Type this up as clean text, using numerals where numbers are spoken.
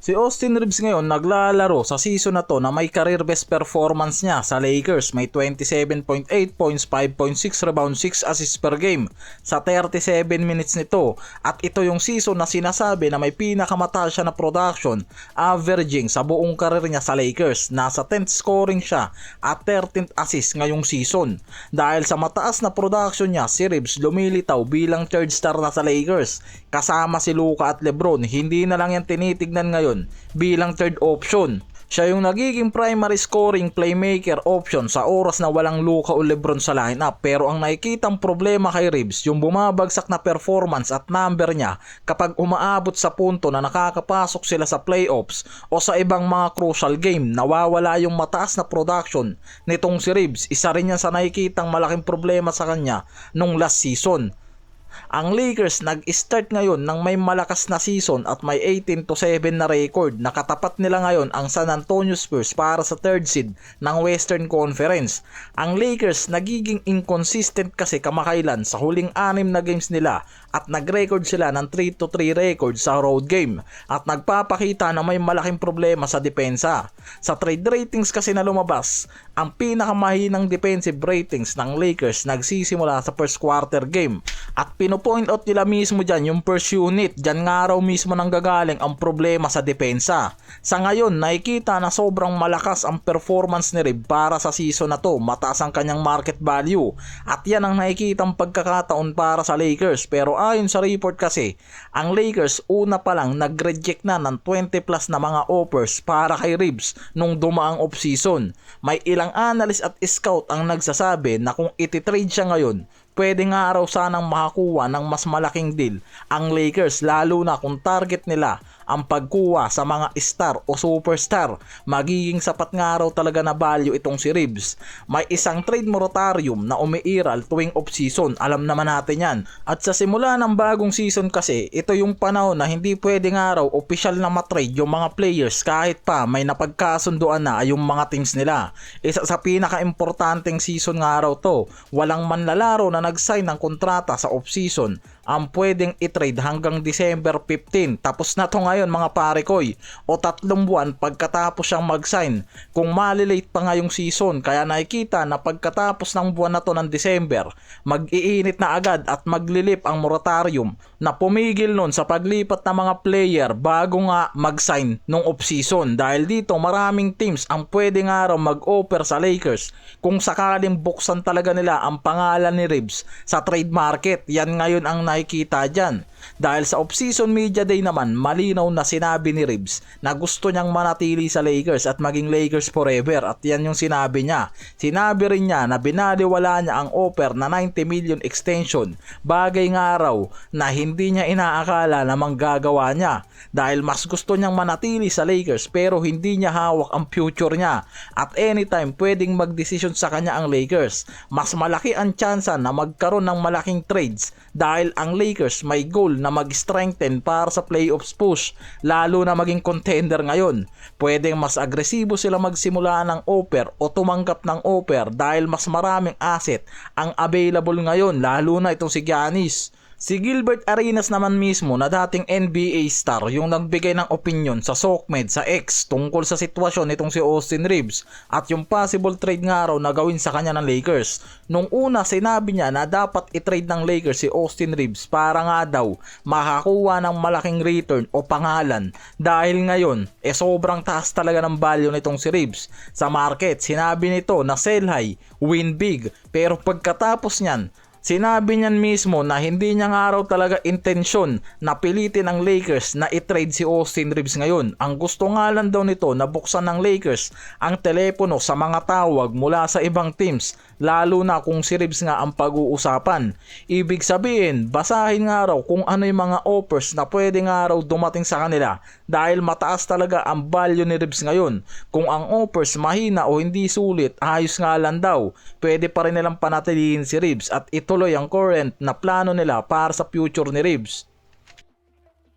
Si Austin Reeves ngayon naglalaro sa season na to na may career best performance niya sa Lakers. May 27.8 points, 5.6 rebounds, 6 assists per game sa 37 minutes nito. At ito yung season na sinasabi na may pinakamataas siya na production, averaging sa buong career niya sa Lakers. Nasa 10th scoring siya at 13th assist ngayong season. Dahil sa mataas na production niya, si Reeves lumilitaw bilang third star na sa Lakers. Kasama si Luka at LeBron, hindi na lang yan tinitignan ngayon bilang third option. Siya yung nagiging primary scoring playmaker option sa oras na walang Luka o LeBron sa lineup. Pero ang nakikitang problema kay Reeves, yung bumabagsak na performance at number niya kapag umaabot sa punto na nakakapasok sila sa playoffs o sa ibang mga crucial game. Nawawala yung mataas na production nitong si Reeves. Isa rin yan sa nakikitang malaking problema sa kanya nung last season. Ang Lakers nag-start ngayon ng may malakas na season at may 18-7 na record. Nakatapat nila ngayon ang San Antonio Spurs para sa third seed ng Western Conference. Ang Lakers nagiging inconsistent kasi kamakailan sa huling 6 na games nila at nag-record sila ng 3-3 record sa road game at nagpapakita na may malaking problema sa depensa. Sa trade ratings kasi na lumabas, ang pinakamahinang defensive ratings ng Lakers nagsisimula sa first quarter game at pinopoint out nila mismo dyan yung first unit. Dyan nga raw mismo nanggagaling ang problema sa depensa. Sa ngayon, nakikita na sobrang malakas ang performance ni Reeves para sa season na to. Mataas ang kanyang market value. At yan ang nakikitang pagkakataon para sa Lakers. Pero ayon sa report kasi, ang Lakers una pa lang nag-reject na ng 20 plus na mga offers para kay Reeves nung dumaang off-season. May ilang analyst at scout ang nagsasabi na kung ititrade siya ngayon, pwede nga raw sanang makakuha ng mas malaking deal ang Lakers, lalo na kung target nila ang pagkuha sa mga star o superstar. Magiging sapat nga raw talaga na value itong si Reeves. May isang trade moratorium na umiiral tuwing off-season, alam naman natin yan. At sa simula ng bagong season kasi, ito yung panahon na hindi pwede nga raw opisyal na matrade yung mga players kahit pa may napagkasunduan na yung mga teams nila. Isa sa pinaka-importanteng season nga raw to. Walang manlalaro na nag-sign ng kontrata sa off-season ang pwedeng i-trade hanggang December 15. Tapos na to ngayon mga parekoy, o 3 buwan pagkatapos siyang mag-sign. Kung malilate pa ngayong season, kaya nakikita na pagkatapos ng buwan na to ng December, mag-iinit na agad at maglilip ang moratorium na pumigil nun sa paglipat ng mga player bago nga mag-sign nung off-season. Dahil dito maraming teams ang pwede nga raw mag-offer sa Lakers kung sakaling buksan talaga nila ang pangalan ni Reeves sa trade market. Yan ngayon ang nakikita dyan. Dahil sa off-season media day naman, malinaw na sinabi ni Reeves na gusto niyang manatili sa Lakers at maging Lakers forever. At yan yung sinabi niya. Sinabi rin niya na binaliwala niya ang offer na 90 million extension. Bagay nga raw na hindi niya inaakala na manggagawa niya. Dahil mas gusto niyang manatili sa Lakers pero hindi niya hawak ang future niya. At anytime pwedeng magdesisyon sa kanya ang Lakers. Mas malaki ang tsansa na magkaroon ng malaking trades dahil ang Lakers may goal na mag-strengthen para sa playoffs push, lalo na maging contender ngayon. Pwedeng mas agresibo sila magsimula ng offer o tumanggap ng offer dahil mas maraming asset ang available ngayon, lalo na itong si Giannis. Si Gilbert Arenas naman mismo na dating NBA star yung nagbigay ng opinion sa SOCMED sa X tungkol sa sitwasyon nitong si Austin Reeves at yung possible trade nga raw na gawin sa kanya ng Lakers. Nung una sinabi niya na dapat i-trade ng Lakers si Austin Reeves para nga daw makakuha ng malaking return o pangalan dahil ngayon sobrang taas talaga ng value nitong si Reeves sa market. Sinabi nito na sell high, win big, pero pagkatapos niyan sinabi niyan mismo na hindi niya nga raw talaga intensyon na pilitin ang Lakers na i-trade si Austin Reeves ngayon. Ang gusto nga lang daw nito na buksan ng Lakers ang telepono sa mga tawag mula sa ibang teams, lalo na kung si Reeves nga ang pag-uusapan. Ibig sabihin, basahin nga raw kung ano yung mga offers na pwede nga raw dumating sa kanila dahil mataas talaga ang value ni Reeves ngayon. Kung ang offers mahina o hindi sulit, ayos nga lang daw. Pwede pa rin nilang panatilihin si Reeves at ituloy ang current na plano nila para sa future ni Reeves.